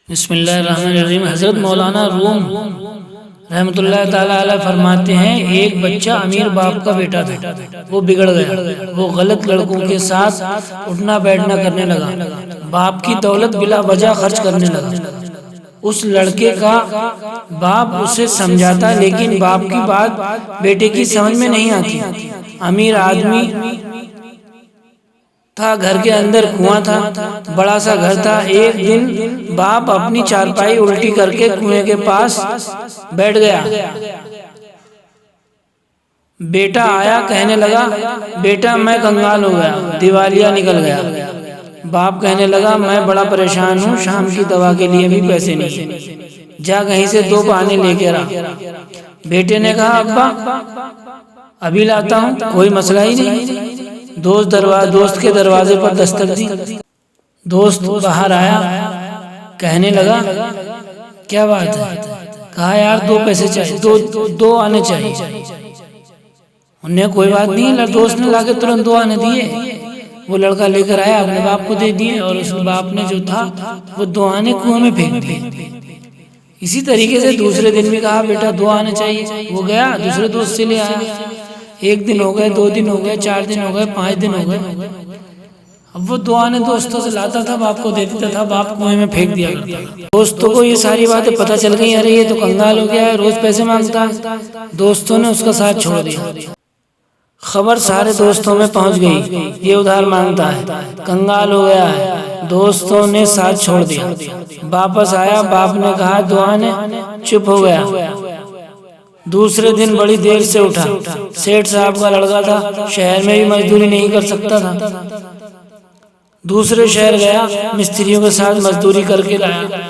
बिस्मिल्लाहिर्रहमानिर्रहीम। हज़रत मौलाना रूम रहमतुल्लाह ताला अलैह फरमाते हैं, एक बच्चा अमीर बाप का बेटा था। वो बिगड़ गया। वो गलत लड़कों के साथ उठना बैठना करने लगा। बाप की दौलत बिला वजह खर्च करने लगा। उस लड़के का बाप उसे समझाता, लेकिन बाप की बात बेटे की समझ में नहीं आती। अमीर आदमी था, घर के अंदर कुआं था, बड़ा सा घर था। एक दिन बाप अपनी चारपाई उल्टी करके कुएं के पास बैठ गया। बेटा आया, कहने लगा, बेटा मैं कंगाल हो गया, दिवालिया निकल गया। बाप कहने लगा, मैं बड़ा परेशान हूँ, शाम की दवा के लिए भी पैसे नहीं, जा कहीं से 2 पानी लेके आ। बेटे ने कहा, अब्बा अभी लाता हूँ, कोई मसला ही नहीं। दोस्त के दरवाजे पर दस्तक दी। दोस्त बाहर आया, कहने लगा, क्या बात है? कहा, यार 2 पैसे चाहिए, दो आने चाहिए। उन्हें कोई बात नहीं, दोस्त ने लाके तुरंत 2 आने दिए। वो लड़का लेकर आया, अपने बाप को दे दिए, और उस बाप ने जो था वो 2 आने कुएं में फेंक दिए। इसी तरीके से दूसरे दिन भी कहा, बेटा 2 आने चाहिए। वो गया, दूसरे दोस्त से ले आया। 1 दिन हो गए, 2 दिन हो गए, 4 दिन हो गए, 5 दिन हो गए। अब वो 2 आने दोस्तों से लाता था, बाप को दे देता था, बाप कुएं में फेंक दिया करता था। दोस्तों को ये सारी बातें पता चल गई, अरे ये तो कंगाल हो गया है, रोज पैसे मांगता है। दोस्तों ने उसका साथ छोड़ दिया। खबर सारे दोस्तों में पहुंच गई, ये उधार मांगता है, कंगाल हो गया है। दोस्तों ने साथ छोड़ दिया। वापस आया, बाप ने कहा 2 आने, चुप हो गया। दूसरे दिन बड़ी देर से उठा। सेठ साहब का लड़का था, शहर में भी मजदूरी नहीं कर सकता था। दूसरे शहर गया, मिस्त्रियों के साथ मजदूरी करके लाया।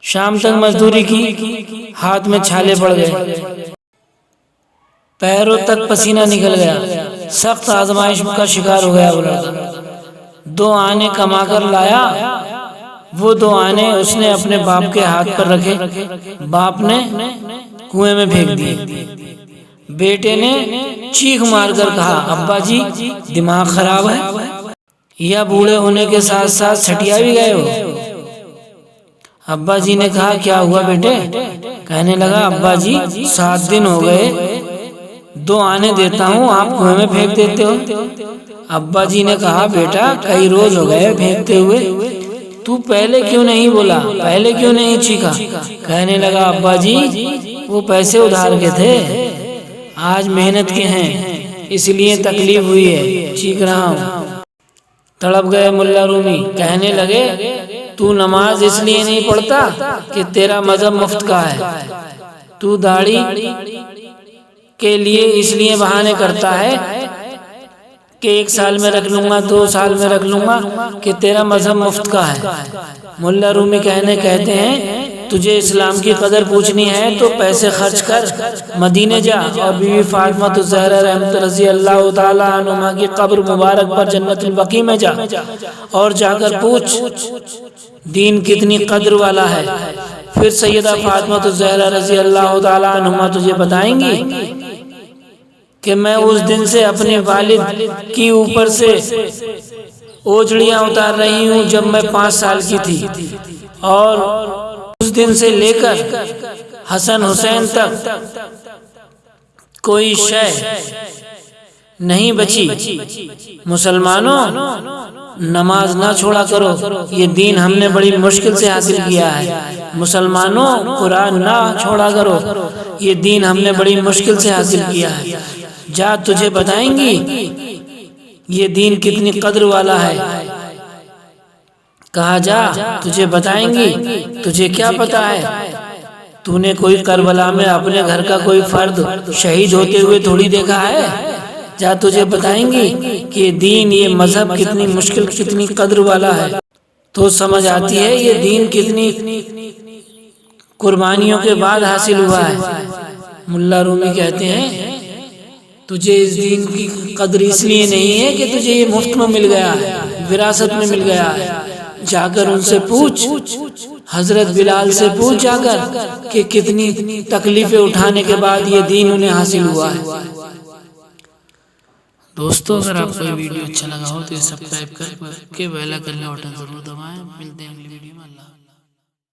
शाम तक मजदूरी की, हाथ में छाले पड़ गए, पैरों तक पसीना निकल गया। सख्त आजमाइश का शिकार हो गया वो लड़का। 2 आने कमा कर लाया। वो 2 आने उसने अपने बाप के हाथ पर रखे, बाप ने कुएं में फेंक दिए। बेटे ने चीख मारकर कहा, अब्बा जी दिमाग खराब है, या बूढ़े होने के साथ साथ सटिया भी गए हो? अब्बा जी ने कहा, क्या हुआ बेटे? कहने लगा, अब्बा जी 7 दिन हो गए, 2 आने देता हूँ, आप कुएं में फेंक देते हो। अब्बा जी ने कहा, बेटा कई रोज हो गए फेंकते हुए, तू पहले क्यों नहीं बोला, पहले क्यों नहीं चीखा? कहने लगा, अब्बा जी वो पैसे उधार के थे, आज मेहनत के हैं, इसलिए तकलीफ हुई है, चीख रहा हूँ। तड़प गए मुल्ला रूमी। कहने लगे, तू नमाज इसलिए नहीं पढ़ता कि तेरा मजहब मुफ्त का है, तू दाढ़ी के लिए इसलिए बहाने करता है कि 1 साल में रख लूंगा, 2 साल में रख लूंगा, कि तेरा मजहब मुफ्त का है। मुल्ला रूमी कहते हैं, तुझे इस्लाम की कदर पूछनी है तो पैसे खर्च कर मदीने जा और बीवी फातिमा ज़हरा रहमत रज़ी अल्लाह ताला अन्हा की कब्र मुबारक पर जन्नतुल बकी में जा, और जाकर पूछ दीन कितनी कद्र वाला है। फिर सैयदा फातिमा ज़हरा रज़ी अल्लाह ताला अन्हा तुझे बताएंगी कि मैं उस दिन से अपने वालिद की ऊपर से ओझड़ियां उतार रही हूँ जब मैं 5 साल की थी, और उस दिन से लेकर हसन हुसैन तक कोई शय नहीं बची। मुसलमानों, नमाज ना छोड़ा करो, ये दीन हमने बड़ी मुश्किल से हासिल किया है। मुसलमानों, कुरान ना छोड़ा करो, ये दीन हमने बड़ी मुश्किल से हासिल किया है। जा तुझे बताएंगी ये दीन कितनी कद्र वाला है। कहा, जा तुझे बताएंगी, तुझे क्या पता है? तूने कोई करबला में अपने घर का कोई फर्द शहीद होते हुए थोड़ी देखा है? जा तुझे बताएंगी कि दीन, ये मजहब कितनी मुश्किल, कितनी कद्र वाला है। तो समझ आती है ये दीन कितनी कुर्बानियों के बाद हासिल हुआ है। मुल्ला रूमी कहते हैं, तुझे इस दीन की कद्र इसलिए नहीं है कि तुझे ये मुफ्त में मिल गया है, विरासत में मिल गया है। जाकर उनसे पूछ, हजरत बिलाल से पूछ जाकर कि कितनी तकलीफें उठाने के बाद ये दीन उन्हें हासिल हुआ है। दोस्तों, अगर आपको ये वीडियो अच्छा लगा हो तो सब्सक्राइब करके बेल आइकन का बटन जरूर दबाएं। मिलते हैं अगली वीडियो में। अल्लाह।